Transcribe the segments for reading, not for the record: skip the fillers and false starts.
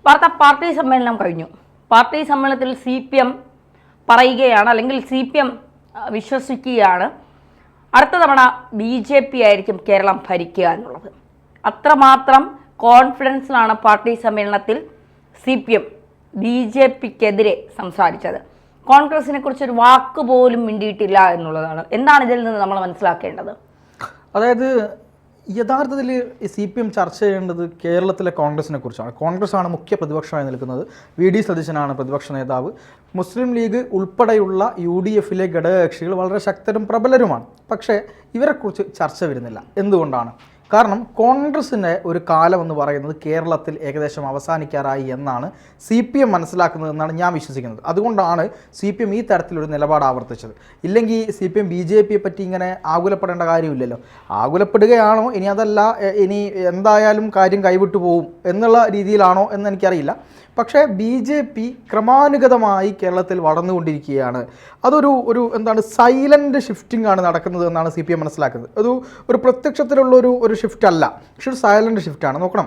Party സമ്മേളനം കഴിഞ്ഞു. Party സമ്മേളനത്തിൽ CPM പറയുകയാണ്, അല്ലെങ്കിൽ CPM വിശ്വസിക്കുകയാണ് അടുത്ത തവണ BJP ആയിരിക്കും കേരളം ഭരിക്കുക എന്നുള്ളത്. അത്രമാത്രം കോൺഫിഡൻസിലാണ് പാർട്ടി സമ്മേളനത്തിൽ CPM BJPക്കെതിരെ സംസാരിച്ചത്. കോൺഗ്രസിനെ കുറിച്ചൊരു വാക്ക് പോലും മിണ്ടിയിട്ടില്ല എന്നുള്ളതാണ്. എന്താണ് ഇതിൽ നിന്ന് നമ്മൾ മനസ്സിലാക്കേണ്ടത്? അതായത് യഥാർത്ഥത്തിൽ CPM ചർച്ച ചെയ്യേണ്ടത് കേരളത്തിലെ കോൺഗ്രസിനെ കുറിച്ചാണ്. കോൺഗ്രസ്സാണ് മുഖ്യ പ്രതിപക്ഷമായി നിൽക്കുന്നത്. VD സതീശനാണ് പ്രതിപക്ഷ നേതാവ്. മുസ്ലിം ലീഗ് ഉൾപ്പെടെയുള്ള UDFിലെ ഘടകകക്ഷികൾ വളരെ ശക്തരും പ്രബലരുമാണ്. പക്ഷേ ഇവരെക്കുറിച്ച് ചർച്ച വരുന്നില്ല. എന്തുകൊണ്ടാണ്? കാരണം കോൺഗ്രസിൻ്റെ ഒരു കാലം എന്ന് പറയുന്നത് കേരളത്തിൽ ഏകദേശം അവസാനിക്കാറായി എന്നാണ് CPM മനസ്സിലാക്കുന്നതെന്നാണ് ഞാൻ വിശ്വസിക്കുന്നത്. അതുകൊണ്ടാണ് CPM ഈ തരത്തിലൊരു നിലപാട് ആവർത്തിച്ചത്. ഇല്ലെങ്കിൽ CPM BJPയെ പറ്റി ഇങ്ങനെ ആകുലപ്പെടേണ്ട കാര്യമില്ലല്ലോ. ആകുലപ്പെടുകയാണോ, ഇനി അതല്ല ഇനി എന്തായാലും കാര്യം കൈവിട്ടു പോകും എന്നുള്ള രീതിയിലാണോ എന്ന് എനിക്കറിയില്ല. പക്ഷേ BJP ക്രമാനുഗതമായി കേരളത്തിൽ വളർന്നുകൊണ്ടിരിക്കുകയാണ്. അതൊരു എന്താണ് സൈലൻ്റ് ഷിഫ്റ്റിംഗ് ആണ് നടക്കുന്നത് എന്നാണ് CPM മനസ്സിലാക്കുന്നത്. ഒരു പ്രത്യക്ഷത്തിലുള്ളൊരു ഷിഫ്റ്റ് അല്ല, പക്ഷെ ഒരു സൈലൻ്റ് ഷിഫ്റ്റാണ്. നോക്കണം,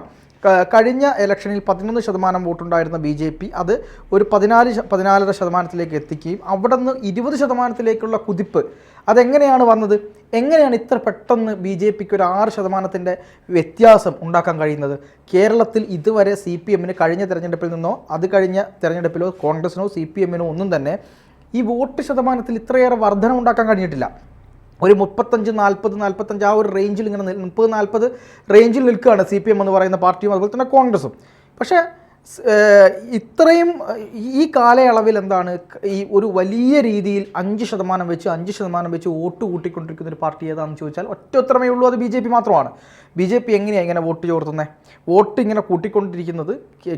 കഴിഞ്ഞ ഇലക്ഷനിൽ 11% വോട്ടുണ്ടായിരുന്ന BJP അത് ഒരു 14.5% എത്തിക്കുകയും അവിടെ നിന്ന് 20% കുതിപ്പ് അതെങ്ങനെയാണ് വന്നത്? എങ്ങനെയാണ് ഇത്ര പെട്ടെന്ന് BJPക്ക് ഒരു 6% വ്യത്യാസം ഉണ്ടാക്കാൻ കഴിയുന്നത്? കേരളത്തിൽ ഇതുവരെ CPMന് കഴിഞ്ഞ തെരഞ്ഞെടുപ്പിൽ നിന്നോ അത് കഴിഞ്ഞ തെരഞ്ഞെടുപ്പിലോ കോൺഗ്രസിനോ CPMനോ ഒന്നും തന്നെ ഈ വോട്ട് ശതമാനത്തിൽ ഇത്രയേറെ വർധന ഉണ്ടാക്കാൻ കഴിഞ്ഞിട്ടില്ല. ഒരു 35-40-45 ആ ഒരു റേഞ്ചിൽ ഇങ്ങനെ 30-40 റേഞ്ചിൽ നിൽക്കുകയാണ് CPM എന്ന് പറയുന്ന പാർട്ടിയും അതുപോലെ തന്നെ കോൺഗ്രസും. പക്ഷേ ഇത്രയും ഈ കാലയളവിൽ എന്താണ് ഈ ഒരു വലിയ രീതിയിൽ 5% വെച്ച് വോട്ട് കൂട്ടിക്കൊണ്ടിരിക്കുന്ന ഒരു പാർട്ടി ഏതാണെന്ന് ചോദിച്ചാൽ ഒറ്റ ഉത്തരമേ ഉള്ളൂ, അത് BJP മാത്രമാണ്. BJP എങ്ങനെയാണ് ഇങ്ങനെ വോട്ട് ചോർത്തുന്നത്? വോട്ട് ഇങ്ങനെ കൂട്ടിക്കൊണ്ടിരിക്കുന്നത്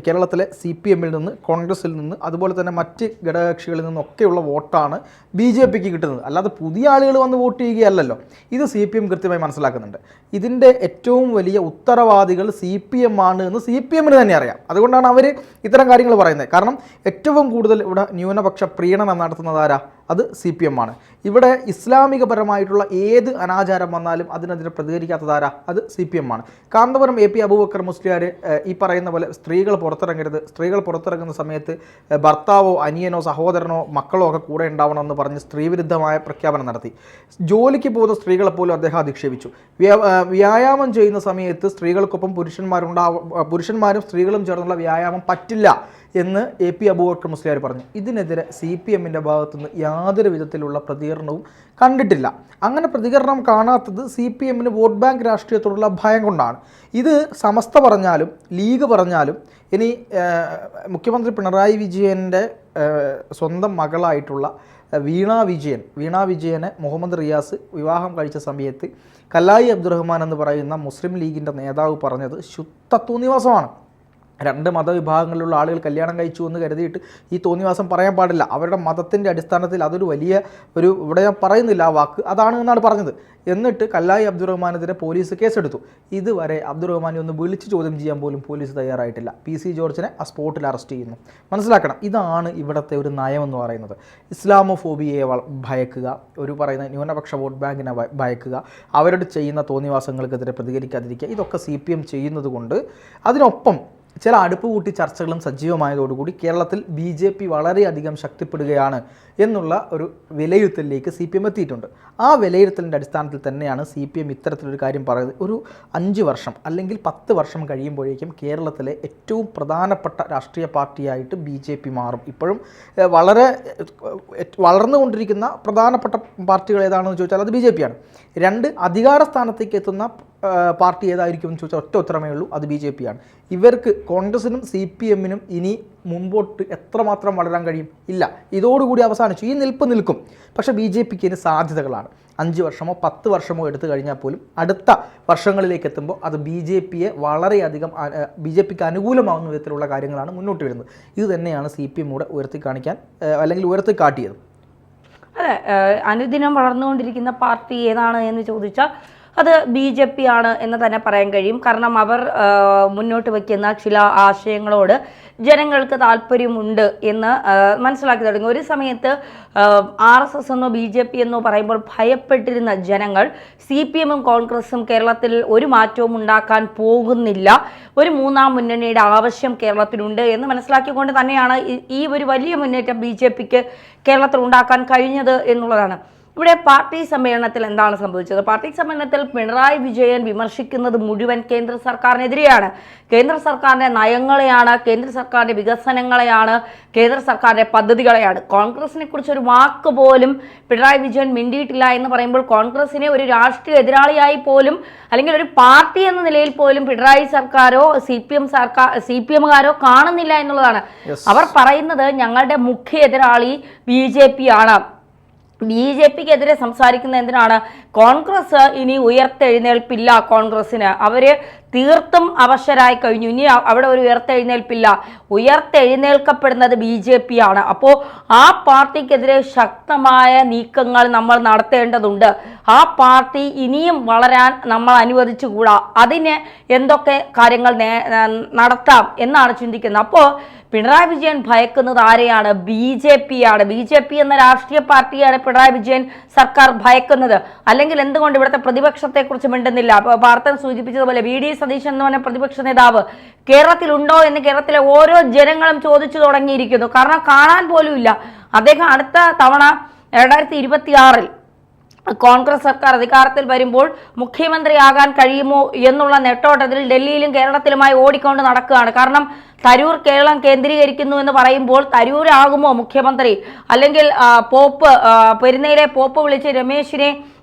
കേരളത്തിലെ CPMൽ നിന്ന്, കോൺഗ്രസിൽ നിന്ന്, അതുപോലെ തന്നെ മറ്റ് ഘടകകക്ഷികളിൽ നിന്നൊക്കെയുള്ള വോട്ടാണ് BJPക്ക് കിട്ടുന്നത്. അല്ലാതെ പുതിയ ആളുകൾ വന്ന് വോട്ട് ചെയ്യുകയല്ലല്ലോ. ഇത് CPM കൃത്യമായി മനസ്സിലാക്കുന്നുണ്ട്. ഇതിൻ്റെ ഏറ്റവും വലിയ ഉത്തരവാദികൾ CPM ആണ് എന്ന് CPMന് തന്നെ അറിയാം. അതുകൊണ്ടാണ് അവർ ഇത്തരം കാര്യങ്ങൾ പറയുന്നത്. കാരണം ഏറ്റവും കൂടുതൽ ഇവിടെ ന്യൂനപക്ഷ പ്രീണനം നടത്തുന്നത് ആരാ? അത് CPM ആണ്. ഇവിടെ ഇസ്ലാമികപരമായിട്ടുള്ള ഏത് അനാചാരം വന്നാലും അതിനെതിരെ പ്രതികരിക്കാത്തതാരാ? അത് CPM ആണ്. കാന്തപുരം AP അബൂബക്കർ മുസ്ലിയാർ ഈ പറയുന്ന പോലെ സ്ത്രീകൾ പുറത്തിറങ്ങരുത്, സ്ത്രീകൾ പുറത്തിറങ്ങുന്ന സമയത്ത് ഭർത്താവോ അനിയനോ സഹോദരനോ മക്കളോ ഒക്കെ കൂടെ ഉണ്ടാവണമെന്ന് പറഞ്ഞ് സ്ത്രീവിരുദ്ധമായ പ്രഖ്യാപനം നടത്തി. ജോലിക്ക് പോകുന്ന സ്ത്രീകളെപ്പോലും അദ്ദേഹം അധിക്ഷേപിച്ചു. വ്യായാമം ചെയ്യുന്ന സമയത്ത് സ്ത്രീകൾക്കൊപ്പം പുരുഷന്മാരും സ്ത്രീകളും ചേർന്നുള്ള വ്യായാമം പറ്റില്ല എന്ന് AP അബൂബക്കർ മുസ്ലിയാർ പറഞ്ഞു. ഇതിനെതിരെ CPMൻ്റെ ഭാഗത്തുനിന്ന് യാതൊരു വിധത്തിലുള്ള പ്രതികരണവും കണ്ടിട്ടില്ല. അങ്ങനെ പ്രതികരണം കാണാത്തത് CPMന് വോട്ട് ബാങ്ക് രാഷ്ട്രീയത്തോടുള്ള ഭയം കൊണ്ടാണ്. ഇത് സമസ്ത പറഞ്ഞാലും ലീഗ് പറഞ്ഞാലും ഇനി മുഖ്യമന്ത്രി പിണറായി വിജയൻ്റെ സ്വന്തം മകളായിട്ടുള്ള വീണ വിജയനെ മുഹമ്മദ് റിയാസ് വിവാഹം കഴിച്ച സമയത്ത് കല്ലായി അബ്ദുറഹ്മാൻ എന്ന് പറയുന്ന മുസ്ലിം ലീഗിൻ്റെ നേതാവ് പറഞ്ഞത് ശുദ്ധ തോന്നിവാസമാണ്. 2 മതവിഭാഗങ്ങളിലുള്ള ആളുകൾ കല്യാണം കഴിച്ചു എന്ന് കരുതിയിട്ട് ഈ തോന്നിവാസം പറയാൻ പാടില്ല. അവരുടെ മതത്തിൻ്റെ അടിസ്ഥാനത്തിൽ അതൊരു വലിയ ഇവിടെ ഞാൻ പറയുന്നില്ല ആ വാക്ക്, അതാണ് എന്നാണ് പറഞ്ഞത്. എന്നിട്ട് കല്ലായി അബ്ദുറഹ്മാനെതിരെ പോലീസ് കേസെടുത്തു. ഇതുവരെ അബ്ദുറഹ്മാനെ ഒന്ന് വിളിച്ച് ചോദ്യം ചെയ്യാൻ പോലും പോലീസ് തയ്യാറായിട്ടില്ല. PC ജോർജിനെ ആ സ്പോട്ടിൽ അറസ്റ്റ് ചെയ്യുന്നു. മനസ്സിലാക്കണം, ഇതാണ് ഇവിടുത്തെ ഒരു നയമെന്ന് പറയുന്നത്. ഇസ്ലാമോഫോബിയയെ ഭയക്കുക, ഒരു പറയുന്ന ന്യൂനപക്ഷ വോട്ട് ബാങ്കിനെ ഭയക്കുക, അവരോട് ചെയ്യുന്ന തോന്നിവാസങ്ങൾക്കെതിരെ പ്രതികരിക്കാതിരിക്കുക, ഇതൊക്കെ CPM ചെയ്യുന്നത് കൊണ്ട് അതിനൊപ്പം ചില അടുപ്പ് കൂട്ടി ചർച്ചകളും സജീവമായതോടുകൂടി കേരളത്തിൽ BJP വളരെയധികം ശക്തിപ്പെടുകയാണ് എന്നുള്ള ഒരു വിലയിരുത്തലിലേക്ക് CPM എത്തിയിട്ടുണ്ട്. ആ വിലയിരുത്തലിൻ്റെ അടിസ്ഥാനത്തിൽ തന്നെയാണ് CPM ഇത്തരത്തിലൊരു കാര്യം പറയുന്നത്. ഒരു 5 വർഷം അല്ലെങ്കിൽ 10 വർഷം കഴിയുമ്പോഴേക്കും കേരളത്തിലെ ഏറ്റവും പ്രധാനപ്പെട്ട രാഷ്ട്രീയ പാർട്ടിയായിട്ട് BJP മാറും. ഇപ്പോഴും വളരെ വളർന്നുകൊണ്ടിരിക്കുന്ന പ്രധാനപ്പെട്ട പാർട്ടികൾ ഏതാണെന്ന് ചോദിച്ചാൽ അത് BJP ആണ്. 2 അധികാര സ്ഥാനത്തേക്ക് എത്തുന്ന പാർട്ടി ഏതായിരിക്കും എന്ന് ചോദിച്ചാൽ ഒറ്റ ഉത്തരമേ ഉള്ളൂ, അത് BJP ആണ്. ഇവർക്ക് കോൺഗ്രസിനും CPMനും ഇനി മുമ്പോട്ട് എത്രമാത്രം വളരാൻ കഴിയും? ഇല്ല, ഇതോടുകൂടി അവസാനിച്ചു. ഈ നിൽക്കും. പക്ഷേ BJPക്ക് ഇനി സാധ്യതകളാണ്. 5 വർഷമോ 10 വർഷമോ എടുത്തു കഴിഞ്ഞാൽ പോലും അടുത്ത വർഷങ്ങളിലേക്ക് എത്തുമ്പോൾ അത് BJPയെ വളരെയധികം BJPക്ക് അനുകൂലമാവുന്ന വിധത്തിലുള്ള കാര്യങ്ങളാണ് മുന്നോട്ട് വരുന്നത്. ഇത് തന്നെയാണ് CPM കൂടെ ഉയർത്തിക്കാട്ടിയത്. അതെ, അനുദിനം വളർന്നുകൊണ്ടിരിക്കുന്ന പാർട്ടി ഏതാണ് എന്ന് ചോദിച്ചാൽ അത് BJP ആണ് എന്ന് തന്നെ പറയാൻ കഴിയും. കാരണം അവർ മുന്നോട്ട് വയ്ക്കുന്ന ചില ആശയങ്ങളോട് ജനങ്ങൾക്ക് താല്പര്യമുണ്ട് എന്ന് മനസ്സിലാക്കി തുടങ്ങി. ഒരു സമയത്ത് RSS എന്നോ BJP എന്നോ പറയുമ്പോൾ ഭയപ്പെട്ടിരുന്ന ജനങ്ങൾ CPM-ഉം കോൺഗ്രസും കേരളത്തിൽ ഒരു മാറ്റവും ഉണ്ടാക്കാൻ പോകുന്നില്ല, ഒരു മൂന്നാം മുന്നണിയുടെ ആവശ്യം കേരളത്തിലുണ്ട് എന്ന് മനസ്സിലാക്കിക്കൊണ്ട് തന്നെയാണ് ഈ ഒരു വലിയ മുന്നേറ്റം BJP-ക്ക് കേരളത്തിൽ ഉണ്ടാക്കാൻ കഴിഞ്ഞത് എന്നുള്ളതാണ്. ഇവിടെ പാർട്ടി സമ്മേളനത്തിൽ എന്താണ് സംഭവിച്ചത്? പാർട്ടി സമ്മേളനത്തിൽ പിണറായി വിജയൻ വിമർശിക്കുന്നത് മുഴുവൻ കേന്ദ്ര സർക്കാരിനെതിരെയാണ്. കേന്ദ്ര സർക്കാരിൻ്റെ നയങ്ങളെയാണ്, കേന്ദ്ര സർക്കാരിൻ്റെ വികസനങ്ങളെയാണ്, കേന്ദ്ര സർക്കാരിൻ്റെ പദ്ധതികളെയാണ്. കോൺഗ്രസിനെ കുറിച്ച് ഒരു വാക്ക് പോലും പിണറായി വിജയൻ മിണ്ടിയിട്ടില്ല എന്ന് പറയുമ്പോൾ കോൺഗ്രസിനെ ഒരു രാഷ്ട്രീയ എതിരാളിയായി പോലും അല്ലെങ്കിൽ ഒരു പാർട്ടി എന്ന നിലയിൽ പോലും പിണറായി സർക്കാരോ CPM-കാരോ കാണുന്നില്ല എന്നുള്ളതാണ്. അവർ പറയുന്നത് ഞങ്ങളുടെ മുഖ്യ എതിരാളി BJP ആണ്. BJP-ക്കെതിരെ സംസാരിക്കുന്ന എന്തിനാണ്? കോൺഗ്രസ് ഇനി ഉയർത്തെഴുന്നേൽപ്പില്ല. കോൺഗ്രസിന് അവര് തീർത്തും അവശരായി കഴിഞ്ഞു. ഇനി അവിടെ ഒരു ഉയർത്തെഴുന്നേൽപ്പില്ല. ഉയർത്തെഴുന്നേൽക്കപ്പെടുന്നത് BJP ആണ്. അപ്പോൾ ആ പാർട്ടിക്കെതിരെ ശക്തമായ നീക്കങ്ങൾ നമ്മൾ നടത്തേണ്ടതുണ്ട്. ആ പാർട്ടി ഇനിയും വളരാൻ നമ്മൾ അനുവദിച്ചുകൂടാ. അതിന് എന്തൊക്കെ കാര്യങ്ങൾ നടത്താം എന്നാണ് ചിന്തിക്കുന്നത്. അപ്പോൾ പിണറായി വിജയൻ ഭയക്കുന്നത് ആരെയാണ്? BJP ആണ്. BJP എന്ന രാഷ്ട്രീയ പാർട്ടിയാണ് പിണറായി വിജയൻ സർക്കാർ ഭയക്കുന്നത്. അല്ലെങ്കിൽ എന്തുകൊണ്ട് ഇവിടുത്തെ പ്രതിപക്ഷത്തെ കുറിച്ച് മിണ്ടുന്നില്ല? വാർത്ത സൂചിപ്പിച്ചതുപോലെ VD സതീശൻ എന്ന് പറഞ്ഞ പ്രതിപക്ഷ നേതാവ് കേരളത്തിലുണ്ടോ എന്ന് കേരളത്തിലെ ഓരോ ജനങ്ങളും ചോദിച്ചു തുടങ്ങിയിരിക്കുന്നു. കാരണം കാണാൻ പോലും ഇല്ല. അദ്ദേഹം അടുത്ത തവണ 2026-ൽ കോൺഗ്രസ് സർക്കാർ അധികാരത്തിൽ വരുമ്പോൾ മുഖ്യമന്ത്രിയാകാൻ കഴിയുമോ എന്നുള്ള നെട്ടോട്ടത്തിൽ ഡൽഹിയിലും കേരളത്തിലുമായി ഓടിക്കൊണ്ട് നടക്കുകയാണ്. കാരണം തരൂർ കേരളം കേന്ദ്രീകരിക്കുന്നു എന്ന് പറയുമ്പോൾ തരൂരാകുമോ മുഖ്യമന്ത്രി? അല്ലെങ്കിൽ പെരുന്നയിലെ പോപ്പ് വിളിച്ച്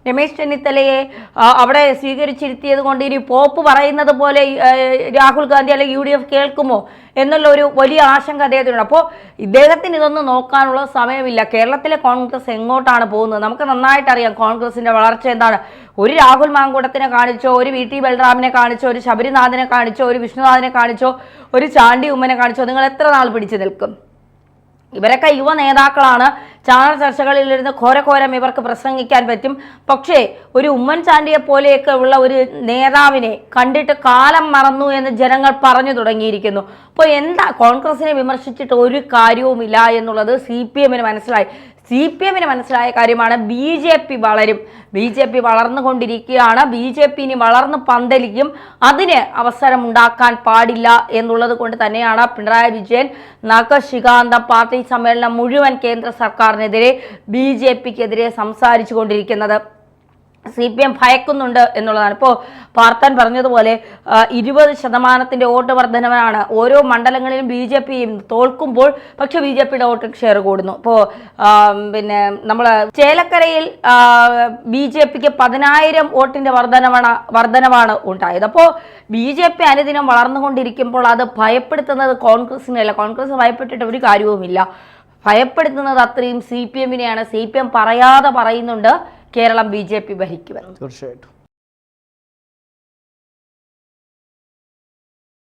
രമേശ് ചെന്നിത്തലയെ അവിടെ സ്വീകരിച്ചിരുത്തിയത് കൊണ്ട് ഇനി പോപ്പ് പറയുന്നത് പോലെ രാഹുൽ ഗാന്ധി അല്ലെങ്കിൽ UDF കേൾക്കുമോ എന്നുള്ള ഒരു വലിയ ആശങ്ക അദ്ദേഹത്തിനുണ്ട്. അപ്പോൾ ഇദ്ദേഹത്തിന് ഇതൊന്നും നോക്കാനുള്ള സമയമില്ല. കേരളത്തിലെ കോൺഗ്രസ് എങ്ങോട്ടാണ് പോകുന്നത് നമുക്ക് നന്നായിട്ട് അറിയാം. കോൺഗ്രസിന്റെ വളർച്ച എന്താണ്? ഒരു രാഹുൽ മാങ്കൂട്ടത്തിനെ കാണിച്ചോ, ഒരു VT ബൽറാമിനെ കാണിച്ചോ, ഒരു ശബരിനാഥിനെ കാണിച്ചോ, ഒരു വിഷ്ണുനാഥിനെ കാണിച്ചോ, ഒരു ചാണ്ടി ഉമ്മനെ കാണിച്ചോ, നിങ്ങൾ എത്ര നാൾ പിടിച്ചു നിൽക്കും? ഇവരൊക്കെ യുവ നേതാക്കളാണ്. ചാനൽ ചർച്ചകളിലിരുന്ന് ഘോരഘോരം ഇവർക്ക് പ്രസംഗിക്കാൻ പറ്റും. പക്ഷേ ഒരു ഉമ്മൻചാണ്ടിയെ പോലെയൊക്കെ ഉള്ള ഒരു നേതാവിനെ കണ്ടിട്ട് കാലം മറന്നു എന്ന് ജനങ്ങൾ പറഞ്ഞു തുടങ്ങിയിരിക്കുന്നു. അപ്പോൾ എന്താ കോൺഗ്രസിനെ വിമർശിച്ചിട്ട് ഒരു കാര്യവുമില്ല എന്നുള്ളത് CPM-ന് മനസ്സിലായി. CPM-ന് മനസ്സിലായ കാര്യമാണ് BJP വളരും. BJP വളർന്നുകൊണ്ടിരിക്കുകയാണ്. BJP ഇനി വളർന്ന് പന്തലിക്കും. അതിന് അവസരമുണ്ടാക്കാൻ പാടില്ല എന്നുള്ളത് കൊണ്ട് തന്നെയാണ് പിണറായി വിജയൻ നഖശിഖാന്ത പാർട്ടി സമ്മേളനം മുഴുവൻ കേന്ദ്ര സർക്കാരിനെതിരെ BJP-ക്കെതിരെ സംസാരിച്ചു കൊണ്ടിരിക്കുന്നത്. CPM ഭയക്കുന്നുണ്ട് എന്നുള്ളതാണ്. ഇപ്പോൾ പാർത്താൻ പറഞ്ഞതുപോലെ 20% വോട്ട് വർധനവാണ്. ഓരോ മണ്ഡലങ്ങളിലും BJP തോൽക്കുമ്പോൾ പക്ഷെ BJP-യുടെ വോട്ട് ഷെയർ കൂടുന്നു. ഇപ്പോൾ പിന്നെ നമ്മൾ ചേലക്കരയിൽ BJP-ക്ക് 10,000 വോട്ടിന്റെ വർധനവാണ് ഉണ്ടായത്. അപ്പോൾ BJP അനുദിനം വളർന്നുകൊണ്ടിരിക്കുമ്പോൾ അത് ഭയപ്പെടുത്തുന്നത് കോൺഗ്രസിനെയല്ല. കോൺഗ്രസ് ഭയപ്പെട്ടിട്ട് ഒരു കാര്യവുമില്ല. ഭയപ്പെടുത്തുന്നത് അത്രയും CPM-നെയാണ്. CPM പറയാതെ പറയുന്നുണ്ട് കേരളം BJP ഭരിക്കുമെന്ന്. തീർച്ചയായിട്ടും.